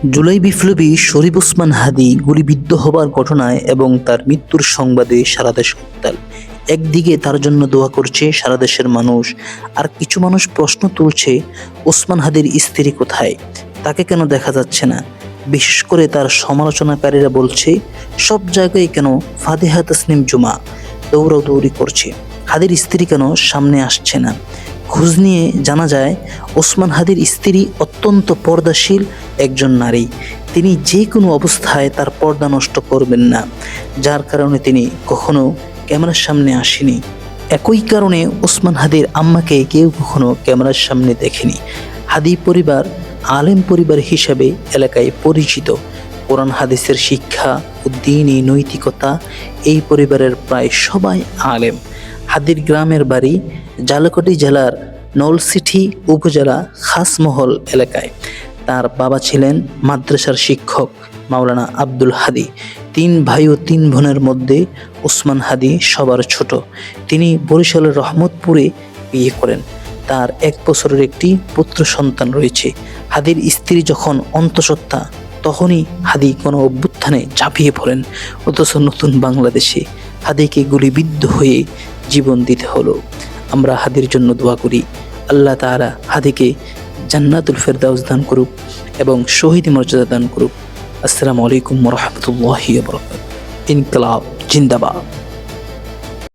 জুলাই বিপ্লবী শরীফ ওসমান হাদী গুলিবিদ্ধ হবার ঘটনায় এবং তার মৃত্যুর সংবাদে সারা দেশ উত্তাল। একদিকে তার জন্য দোয়া করছে সারা দেশের মানুষ, আর কিছু মানুষ প্রশ্ন তুলছে ওসমান হাদীর স্ত্রী কোথায়, তাকে কেন দেখা যাচ্ছে না। বিশেষ করে তার সমালোচনাকারীরা বলছে সব জায়গায় কেন ফাতেহা তাসনিম জুমা দৌড়াদৌড়ি করছে, হাদীর স্ত্রী কেন সামনে আসছে না। খোঁজ নিয়ে জানা যায় ওসমান হাদীর স্ত্রী অত্যন্ত পর্দাশীল একজন নারী। তিনি যে কোনো অবস্থায় তার পর্দা নষ্ট করবেন না, যার কারণে তিনি কখনো ক্যামেরার সামনে আসেনি। একই কারণে ওসমান হাদীর আম্মাকে কেউ কখনো ক্যামেরার সামনে দেখেনি। হাদী পরিবার আলেম পরিবার হিসাবে এলাকায় পরিচিত। কোরআন হাদিসের শিক্ষা ও দ্বীনি নৈতিকতা এই পরিবারের প্রায় সবাই আলেম। হাদীর গ্রামের বাড়ি ঝালকাঠি জেলার নলছিটি উপজেলা খাসমহল এলাকায়। তার বাবা ছিলেন মাদ্রাসার শিক্ষক মাওলানা আব্দুল হাদী। 3 ভাই ও 3 বোনের মধ্যে ওসমান হাদী সবার ছোট। তিনি বরিশালের রহমতপুরে বিয়ে করেন। তার 1 বছরের একটি পুত্র সন্তান রয়েছে। হাদীর স্ত্রী যখন অন্তঃসত্ত্বা, তখনই হাদী কোনো অভ্যুত্থানে ঝাঁপিয়ে পড়েন। অথচ নতুন বাংলাদেশে হাদীকে গুলিবিদ্ধ হয়ে জীবন দিতে হলো। আমরা হাদীর জন্য দোয়া করি, আল্লাহ তাআলা হাদীকে জান্নাতুল ফেরদাউস দান করুক এবং শহীদ মর্যাদা দান করুক। আসসালামু আলাইকুম ওয়া রাহমাতুল্লাহি ওয়া বারাকাতুহু। ইনকিলাব জিন্দাবাদ।